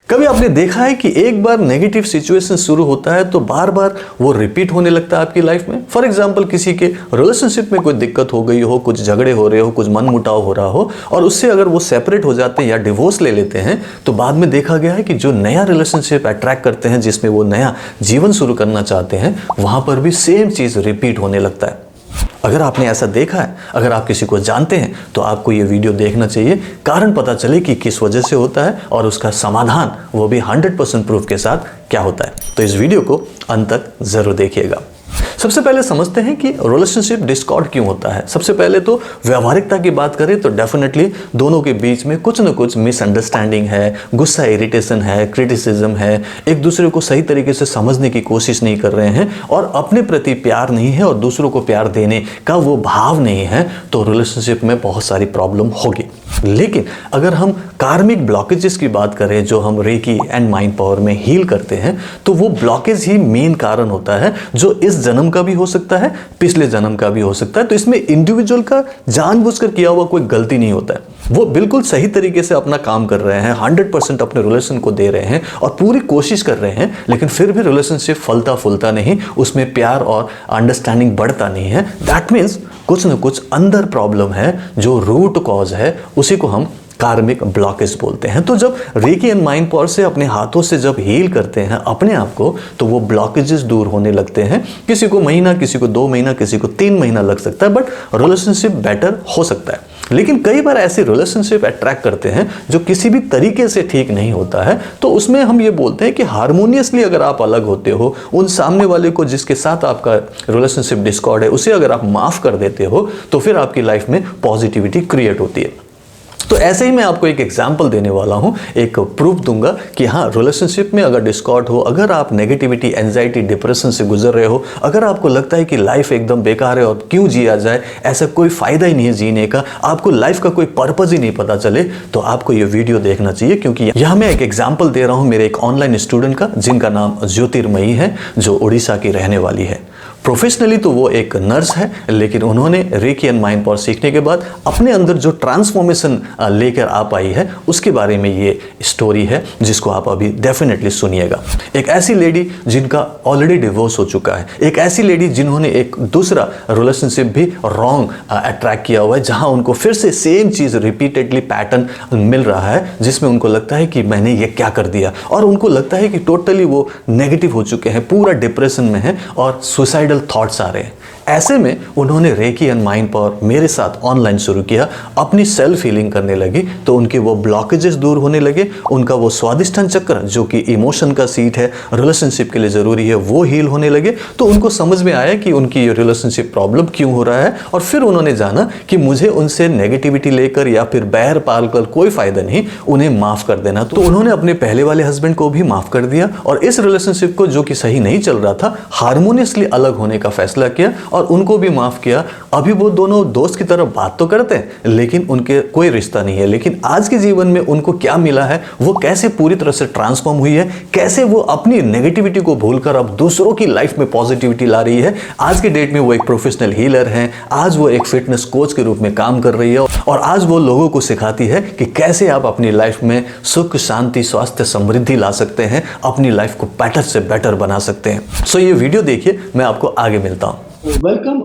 कभी आपने देखा है कि एक बार नेगेटिव सिचुएशन शुरू होता है तो बार बार वो रिपीट होने लगता है आपकी लाइफ में। फॉर एग्जांपल, किसी के रिलेशनशिप में कोई दिक्कत हो गई हो, कुछ झगड़े हो रहे हो, कुछ मनमुटाव हो रहा हो, और उससे अगर वो सेपरेट हो जाते हैं या डिवोर्स ले लेते हैं तो बाद में देखा गया है कि जो नया रिलेशनशिप अट्रैक्ट करते हैं, जिसमें वो नया जीवन शुरू करना चाहते हैं, वहां पर भी सेम चीज रिपीट होने लगता है। अगर आपने ऐसा देखा है, अगर आप किसी को जानते हैं, तो आपको ये वीडियो देखना चाहिए, कारण पता चले कि किस वजह से होता है और उसका समाधान वो भी 100% प्रूफ के साथ क्या होता है। तो इस वीडियो को अंत तक जरूर देखिएगा। सबसे पहले समझते हैं कि रिलेशनशिप डिस्कॉर्ड क्यों होता है। सबसे पहले तो व्यावहारिकता की बात करें तो डेफिनेटली दोनों के बीच में कुछ न कुछ मिसअंडरस्टैंडिंग है, गुस्सा, इरिटेशन है, क्रिटिसिज्म है, एक दूसरे को सही तरीके से समझने की कोशिश नहीं कर रहे हैं और अपने प्रति प्यार नहीं है और दूसरों को प्यार देने का वो भाव नहीं है, तो रिलेशनशिप में बहुत सारी प्रॉब्लम होगी। लेकिन अगर हम कार्मिक ब्लॉकेजेस की बात करें, जो हम रेकी एंड माइंड पावर में हील करते हैं, तो वो ब्लॉकेज ही मेन कारण होता है, जो इस जन्म का भी हो सकता है, पिछले जन्म का भी हो सकता है। तो इसमें इंडिविजुअल का जानबूझकर किया हुआ कोई गलती नहीं होता है। वो बिल्कुल सही तरीके से अपना काम कर रहे हैं, 100% अपने रिलेशन को दे रहे हैं और पूरी कोशिश कर रहे हैं, लेकिन फिर भी रिलेशनशिप फलता फूलता नहीं, उसमें प्यार और अंडरस्टैंडिंग बढ़ता नहीं है। दैट मीन्स कुछ न कुछ अंदर प्रॉब्लम है, जो रूट कॉज है, उसी को हम कार्मिक ब्लॉकेज बोलते हैं। तो जब रेकी एंड माइंड पावर से अपने हाथों से जब हील करते हैं अपने आप को, तो वो ब्लॉकेजेस दूर होने लगते हैं। किसी को महीना, किसी को 2 महीना, किसी को 3 महीना लग सकता है, बट रिलेशनशिप बेटर हो सकता है। लेकिन कई बार ऐसे रिलेशनशिप अट्रैक्ट करते हैं जो किसी भी तरीके से ठीक नहीं होता है, तो उसमें हम ये बोलते हैं कि हार्मोनियसली अगर आप अलग होते हो, उन सामने वाले को जिसके साथ आपका रिलेशनशिप डिस्कॉर्ड है, उसे अगर आप माफ कर देते हो, तो फिर आपकी लाइफ में पॉजिटिविटी क्रिएट होती है। तो ऐसे ही मैं आपको एक एग्जाम्पल देने वाला हूं, एक प्रूफ दूंगा कि हाँ, रिलेशनशिप में अगर डिस्कॉर्ड हो, अगर आप नेगेटिविटी, एंजाइटी, डिप्रेशन से गुजर रहे हो, अगर आपको लगता है कि लाइफ एकदम बेकार है और क्यों जिया जाए, ऐसा कोई फायदा ही नहीं है जीने का, आपको लाइफ का कोई पर्पज ही नहीं पता चले, तो आपको ये वीडियो देखना चाहिए। क्योंकि यहाँ मैं एक एग्जाम्पल दे रहा हूँ मेरे एक ऑनलाइन स्टूडेंट का, जिनका नाम ज्योतिर्मयी है, जो उड़ीसा की रहने वाली है। प्रोफेशनली तो वो एक नर्स है, लेकिन उन्होंने रेकी एंड माइंड पावर सीखने के बाद अपने अंदर जो ट्रांसफॉर्मेशन लेकर आ पाई है, उसके बारे में ये स्टोरी है, जिसको आप अभी डेफिनेटली सुनिएगा। एक ऐसी लेडी जिनका ऑलरेडी डिवोर्स हो चुका है, एक ऐसी लेडी जिन्होंने एक दूसरा रिलेशनशिप भी रॉन्ग अट्रैक्ट किया हुआ है, जहां उनको फिर से सेम चीज रिपीटेडली पैटर्न मिल रहा है, जिसमें उनको लगता है कि मैंने ये क्या कर दिया, और उनको लगता है कि टोटली वो नेगेटिव हो चुके हैं, पूरा डिप्रेशन में है और सुसाइडल थॉट्स आ रहे हैं। ऐसे में उन्होंने रेकी एंड माइंड पावर मेरे साथ ऑनलाइन शुरू किया, अपनी सेल्फ हीलिंग करने लगी, तो उनके वो ब्लॉकेजेस दूर होने लगे, उनका वो स्वादिष्टान चक्र जो कि इमोशन का सीट है, रिलेशनशिप के लिए जरूरी है, वो हील होने लगे। तो उनको समझ में आया कि उनकी ये रिलेशनशिप प्रॉब्लम क्यों हो रहा है, और फिर उन्होंने जाना कि मुझे उनसे नेगेटिविटी लेकर या फिर बैर पाल कर कोई फायदा नहीं, उन्हें माफ कर देना। तो उन्होंने अपने पहले वाले हस्बैंड को भी माफ कर दिया और इस रिलेशनशिप को, जो कि सही नहीं चल रहा था, हार्मोनियसली अलग होने का फैसला किया और उनको भी माफ किया। अभी वो दोनों दोस्त की तरह बात तो करते हैं, लेकिन उनके कोई रिश्ता नहीं है। लेकिन आज के जीवन में उनको क्या मिला है, वो कैसे पूरी तरह से ट्रांसफॉर्म हुई है, कैसे वो अपनी नेगेटिविटी को भूलकर अब दूसरों की लाइफ में पॉजिटिविटी ला रही है। आज के डेट में वो एक प्रोफेशनल हीलर है, आज वो एक फिटनेस कोच के रूप में काम कर रही है और आज वो लोगों को सिखाती है कि कैसे आप अपनी लाइफ में सुख, शांति, स्वास्थ्य, समृद्धि ला सकते हैं, अपनी लाइफ को बेटर से बेटर बना सकते हैं। सो ये वीडियो देखिए, मैं आपको आगे मिलता हूँ। वेलकम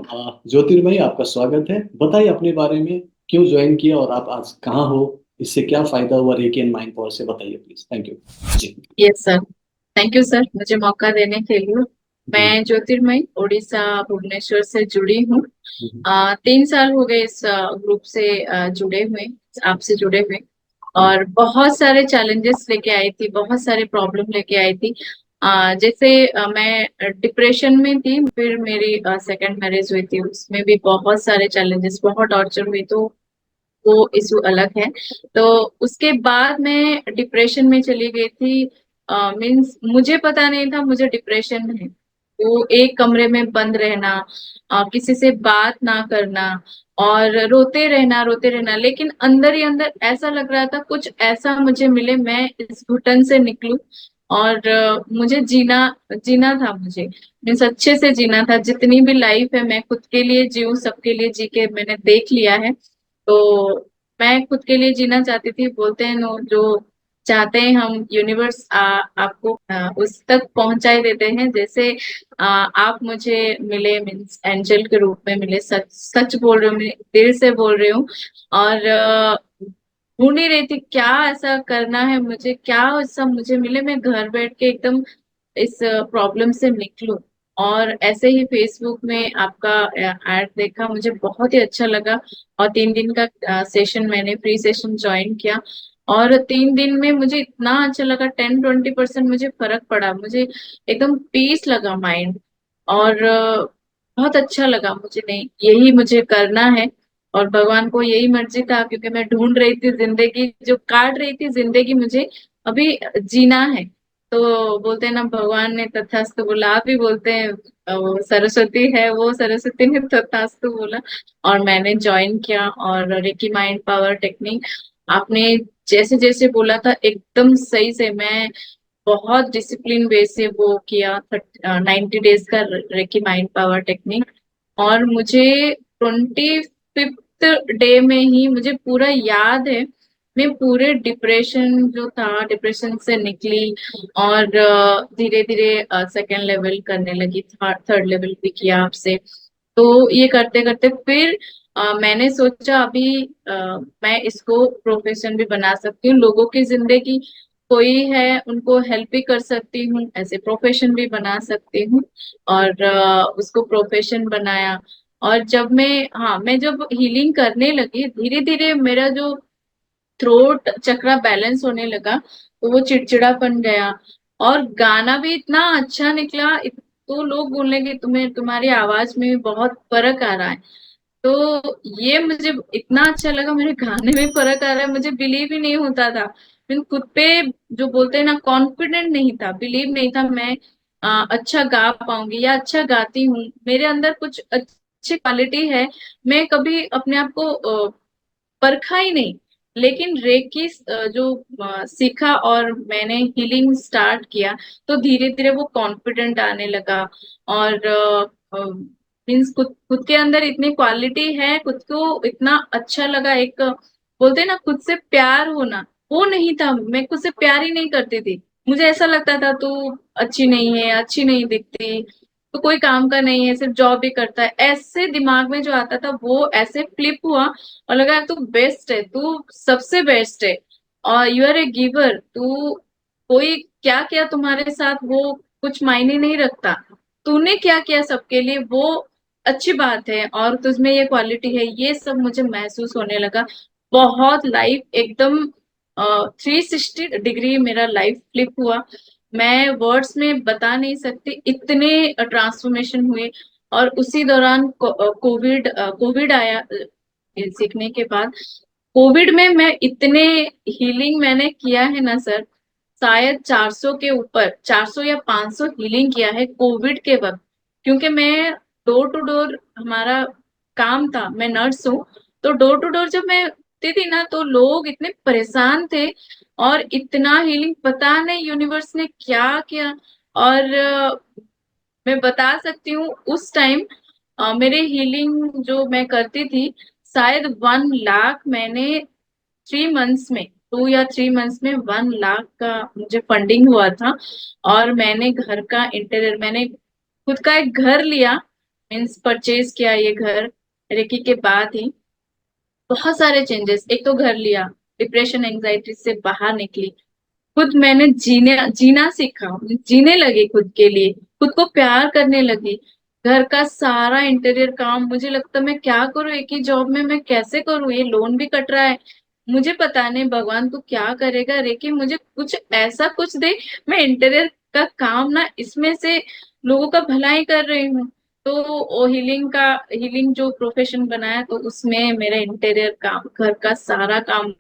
ज्योतिर्मयी, आपका स्वागत है। बताइए अपने बारे में, क्यों ज्वाइन किया और आप आज कहाँ हो, इससे क्या फायदा हुआ रेकी एंड माइंड पावर से, बताइए प्लीज। थैंक यू जी। Yes sir, thank you sir मुझे मौका देने के लिए। जी। मैं ज्योतिर्मयी उड़ीसा भुवनेश्वर से जुड़ी हूँ। हम्म। 3 साल हो गए इस ग्रुप से जुड़े हुए, आपसे जुड़े हुए, और बहुत सारे चैलेंजेस लेके आई थी, बहुत सारे प्रॉब्लम लेके आई थी। जैसे मैं डिप्रेशन में थी, फिर मेरी सेकंड मैरिज हुई थी, उसमें भी बहुत सारे चैलेंजेस, बहुत टॉर्चर हुई, तो वो इशू अलग है। तो उसके बाद मैं डिप्रेशन में चली गई थी। मीन्स मुझे पता नहीं था मुझे डिप्रेशन है। तो एक कमरे में बंद रहना, किसी से बात ना करना और रोते रहना, लेकिन अंदर ही अंदर ऐसा लग रहा था कुछ ऐसा मुझे मिले, मैं इस घुटन से निकलूं। और मुझे जीना जीना था, मुझे मीन्स अच्छे से जीना था। जितनी भी लाइफ है मैं खुद के लिए जीऊं, सबके लिए जी के मैंने देख लिया है। तो मैं खुद के लिए जीना चाहती थी। बोलते हैं नो, जो चाहते हैं हम यूनिवर्स आपको उस तक पहुंचाई देते हैं, जैसे आप मुझे मिले, मीन्स एंजल के रूप में मिले। सच सच बोल रही हूँ, मैं दिल से बोल रही हूँ। और ढूंढ ही रही थी क्या ऐसा करना है मुझे, क्या सब मुझे मिले, मैं घर बैठ के एकदम इस प्रॉब्लम से निकलूं। और ऐसे ही फेसबुक में आपका ऐड देखा, मुझे बहुत ही अच्छा लगा। और 3 दिन का सेशन, मैंने फ्री सेशन ज्वाइन किया। और 3 दिन में मुझे इतना अच्छा लगा, 10-20% मुझे फर्क पड़ा, मुझे एकदम पीस लगा माइंड। और बहुत अच्छा लगा मुझे, नहीं यही मुझे करना है। और भगवान को यही मर्जी था, क्योंकि मैं ढूंढ रही थी जिंदगी, जो काट रही थी जिंदगी मुझे अभी जीना है। तो बोलते हैं ना, भगवान ने तथास्तु बोला। आप भी बोलते हैं वो सरस्वती है, वो सरस्वती ने तथास्तु बोला। और मैंने ज्वाइन किया। और रेकी माइंड पावर टेक्निक आपने जैसे जैसे बोला था, एकदम सही से मैं बहुत डिसिप्लिन वे से वो किया। 90 डेज का रेकी माइंड पावर टेक्निक। और मुझे 25th डे में ही मुझे पूरा याद है, मैं पूरे डिप्रेशन जो था, डिप्रेशन से निकली। और धीरे धीरे सेकेंड लेवल करने लगी, थर्ड लेवल भी किया आपसे। तो ये करते करते फिर मैंने सोचा अभी मैं इसको प्रोफेशन भी बना सकती हूँ, लोगों की जिंदगी कोई है उनको हेल्प भी कर सकती हूँ, ऐसे प्रोफेशन भी बना सकती हूँ। और उसको प्रोफेशन बनाया। और जब मैं जब हीलिंग करने लगी, धीरे धीरे मेरा जो थ्रोट चक्रा बैलेंस होने लगा, तो वो चिड़चिड़ापन गया। और गाना भी इतना अच्छा निकला, तो लोग बोलने लगे तुम्हें, तुम्हारी आवाज में भी बहुत फर्क आ रहा है। तो ये मुझे इतना अच्छा लगा, मेरे गाने में फर्क आ रहा है, मुझे बिलीव ही नहीं होता था। मैं खुद पे, जो बोलते हैं ना, कॉन्फिडेंट नहीं था, बिलीव नहीं था मैं अच्छा गा पाऊंगी या अच्छा गाती हूँ, मेरे अंदर कुछ अच्छी क्वालिटी है। मैं कभी अपने आप को परखा ही नहीं। लेकिन रेकी जो सीखा और मैंने हीलिंग स्टार्ट किया, तो धीरे धीरे वो कॉन्फिडेंट आने लगा। और मीन्स खुद खुद के अंदर इतनी क्वालिटी है, खुद को इतना अच्छा लगा। एक बोलते हैं ना, खुद से प्यार होना, वो नहीं था। मैं खुद से प्यार ही नहीं करती थी। मुझे ऐसा लगता था तू अच्छी नहीं है, अच्छी नहीं दिखती, तो कोई काम का नहीं है, सिर्फ जॉब ही करता है, ऐसे दिमाग में जो आता था वो ऐसे फ्लिप हुआ। और लगा तू बेस्ट है, तू सबसे बेस्ट है, और यू आर ए गिवर। तू कोई क्या किया तुम्हारे साथ वो कुछ मायने नहीं रखता, तूने क्या किया सबके लिए वो अच्छी बात है, और तुझमें ये क्वालिटी है, ये सब मुझे महसूस होने लगा। बहुत लाइफ एकदम 360 डिग्री मेरा लाइफ फ्लिप हुआ। मैं वर्ड्स में बता नहीं सकती, इतने ट्रांसफॉर्मेशन हुए। और उसी दौरान कोविड कोविड आया सीखने के बाद। कोविड में मैं इतने हीलिंग मैंने किया है ना सर, शायद 400 के ऊपर, 400 या 500 हीलिंग किया है कोविड के वक्त। क्योंकि मैं डोर टू डोर, हमारा काम था, मैं नर्स हूँ। तो डोर टू डोर जब मैं होती थी ना, तो लोग इतने परेशान थे। और इतना हीलिंग पता नहीं यूनिवर्स ने क्या किया। और मैं बता सकती हूँ उस टाइम मेरे हीलिंग जो मैं करती थी, शायद 1 लाख मैंने 3 मंथ्स में, 2 या 3 मंथ्स में 1 लाख का मुझे फंडिंग हुआ था। और मैंने घर का इंटीरियर, मैंने खुद का एक घर लिया, मीन्स परचेज किया ये घर रेकी के बाद ही। बहुत सारे चेंजेस, एक तो घर लिया, डिप्रेशन एंजाइटी से बाहर निकली, खुद मैंने जीने जीना सीखा, जीने लगी खुद के लिए, खुद को प्यार करने लगी। घर का सारा इंटीरियर काम, मुझे लगता मैं क्या करूं, एक ही जॉब में मैं कैसे करूं, ये लोन भी कट रहा है। मुझे पता नहीं भगवान तू क्या करेगा, लेकिन मुझे कुछ ऐसा कुछ दे, मैं इंटीरियर का काम ना इसमें से लोगों का भलाई कर रही हूँ। तो वो हीलिंग जो प्रोफेशन बनाया, तो उसमें मेरा इंटीरियर काम, घर का सारा काम,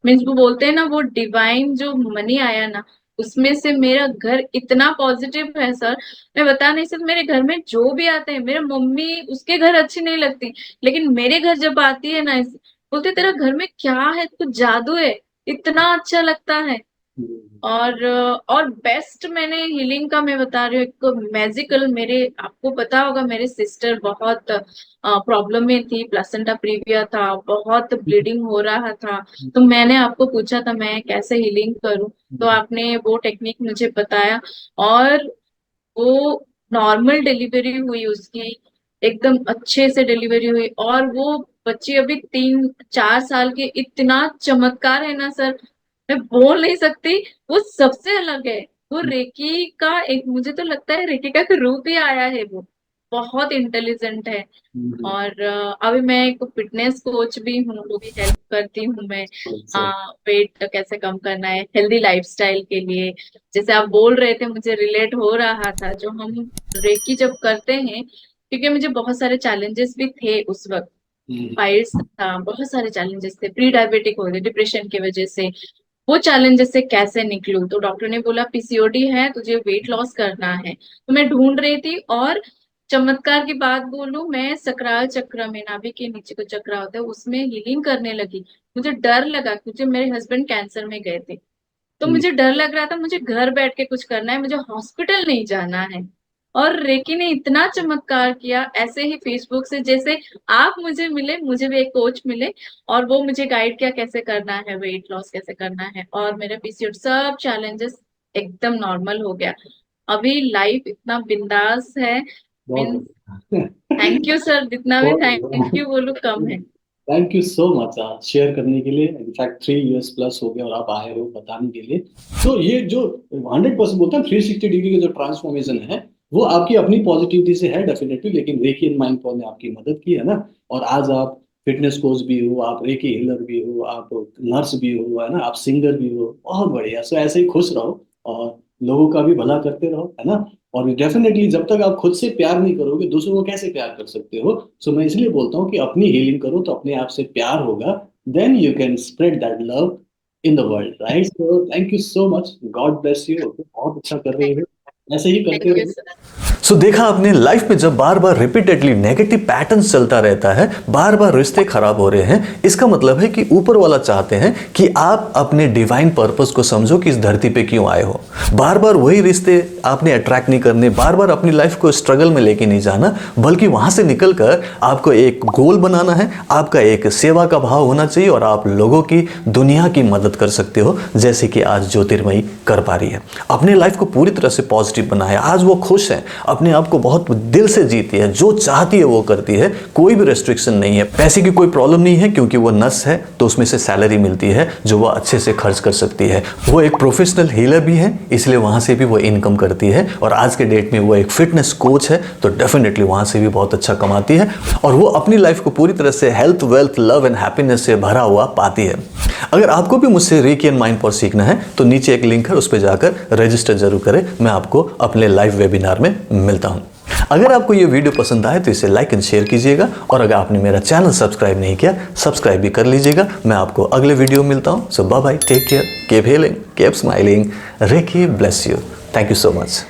मीन्स वो बोलते हैं ना, वो डिवाइन जो मनी आया ना, उसमें से मेरा घर इतना पॉजिटिव है सर। मैं बता नहीं सकती, मेरे घर में जो भी आते हैं, मेरे मम्मी उसके घर अच्छी नहीं लगती, लेकिन मेरे घर जब आती है ना, बोलते तेरा घर में क्या है, कुछ जादू है, इतना अच्छा लगता है। और बेस्ट मैंने हीलिंग का मैं बता रही हूँ, एक मैजिकल, मेरे आपको पता होगा मेरे सिस्टर बहुत प्रॉब्लम में थी, प्लेसेंटा प्रीविया था, बहुत ब्लीडिंग हो रहा था। तो मैंने आपको पूछा था मैं कैसे हीलिंग करूं, तो आपने वो टेक्निक मुझे बताया, और वो नॉर्मल डिलीवरी हुई उसकी, एकदम अच्छे से डिलीवरी हुई, और वो बच्ची अभी 3-4 साल की, इतना चमत्कार है ना सर, मैं बोल नहीं सकती। वो सबसे अलग है, वो रेकी का एक, मुझे तो लगता है रेकी का एक रूप ही आया है वो, बहुत इंटेलिजेंट है। और अभी मैं एक फिटनेस कोच भी हूँ, वो भी हेल्प करती हूँ मैं, वेट कैसे कम करना है, हेल्दी लाइफस्टाइल के लिए। जैसे आप बोल रहे थे, मुझे रिलेट हो रहा था, जो हम रेकी जब करते हैं, क्योंकि मुझे बहुत सारे चैलेंजेस भी थे उस वक्त, फाइल्स था, बहुत सारे चैलेंजेस थे, प्री डायबिटिक हो गए डिप्रेशन की वजह से। वो चैलेंजेस से कैसे निकलूं, तो डॉक्टर ने बोला पीसीओडी है, तुझे वेट लॉस करना है। तो मैं ढूंढ रही थी, और चमत्कार की बात बोलूं, मैं सकराल चक्र में, नाभि के नीचे को चक्र होता है, उसमें हीलिंग करने लगी। मुझे डर लगा, क्योंकि मेरे हस्बैंड कैंसर में गए थे, तो मुझे डर लग रहा था, मुझे घर बैठ के कुछ करना है, मुझे हॉस्पिटल नहीं जाना है। और रेकी ने इतना चमत्कार किया, ऐसे ही फेसबुक से जैसे आप मुझे मिले, मुझे भी एक कोच मिले, और वो मुझे गाइड किया कैसे करना है, वेट लॉस कैसे करना है, और मेरा पीसीओडी सब चैलेंजेस एकदम नॉर्मल हो गया। अभी लाइफ इतना बिंदास है, मीन्स, बहुत थैंक यू सर, जितना भी थैंक यू बोलूं कम है। Thank you so much share करने के लिए। इनफैक्ट 3 इयर्स प्लस हो गया और आप आए हो बताने के लिए। तो ये जो 100% बोलते हैं 360 डिग्री का जो ट्रांसफॉर्मेशन है, वो आपकी अपनी पॉजिटिविटी से है डेफिनेटली, लेकिन रेकी एंड माइंड ने आपकी मदद की है ना। और आज आप फिटनेस कोच भी हो, आप रेकी हीलर भी हो, आप नर्स भी हो, है ना, आप सिंगर भी हो, बहुत बढ़िया। सो ऐसे ही खुश रहो और लोगों का भी भला करते रहो, है ना। और डेफिनेटली जब तक आप खुद से प्यार नहीं करोगे, दूसरों को कैसे प्यार कर सकते हो। सो मैं इसलिए बोलता हूँ कि अपनी हीलिंग करो तो अपने आप से प्यार होगा, then you can spread that love in the world, right. So thank you so much, God bless you, बहुत अच्छा कर रहे हो, ऐसे ही करते थैंक यू रहो। सर। सो देखा आपने, लाइफ में जब बार बार रिपीटेडली नेगेटिव पैटर्न चलता रहता है, बार बार रिश्ते खराब हो रहे हैं, इसका मतलब है कि ऊपर वाला चाहते हैं कि आप अपने डिवाइन पर्पस को समझो कि इस धरती पे क्यों आए हो। बार बार वही रिश्ते आपने अट्रैक्ट नहीं करने, बार बार अपनी लाइफ को स्ट्रगल में लेके नहीं जाना, बल्कि वहां से निकलकर आपको एक गोल बनाना है। आपका एक सेवा का भाव होना चाहिए और आप लोगों की, दुनिया की मदद कर सकते हो, जैसे कि आज ज्योतिर्मयी कर पा रही है। अपने लाइफ को पूरी तरह से पॉजिटिव बनाया, आज वो खुश है, अपने आप को बहुत दिल से जीती है, जो चाहती है वो करती है, कोई भी रेस्ट्रिक्शन नहीं है, पैसे की कोई प्रॉब्लम नहीं है, क्योंकि वो नर्स है तो उसमें से सैलरी मिलती है जो वो अच्छे से खर्च कर सकती है। वो एक प्रोफेशनल हीलर भी है, इसलिए वहां से भी वो इनकम करती है, और आज के डेट में वो एक फिटनेस कोच है, तो डेफिनेटली वहां से भी बहुत अच्छा कमाती है, और वो अपनी लाइफ को पूरी तरह से health, wealth, love and happiness से भरा हुआ पाती है। अगर आपको भी मुझसे रेकी एंड माइंड पावर सीखना है तो नीचे एक लिंक है, उस पर जाकर रजिस्टर जरूर करें। मैं आपको अपने लाइव वेबिनार में मिलता हूं। अगर आपको ये वीडियो पसंद आए तो इसे लाइक एंड शेयर कीजिएगा, और अगर आपने मेरा चैनल सब्सक्राइब नहीं किया, सब्सक्राइब भी कर लीजिएगा। मैं आपको अगले वीडियो में मिलता हूं। So bye bye, take care, keep healing, keep smiling, reiki bless you. Thank you so much.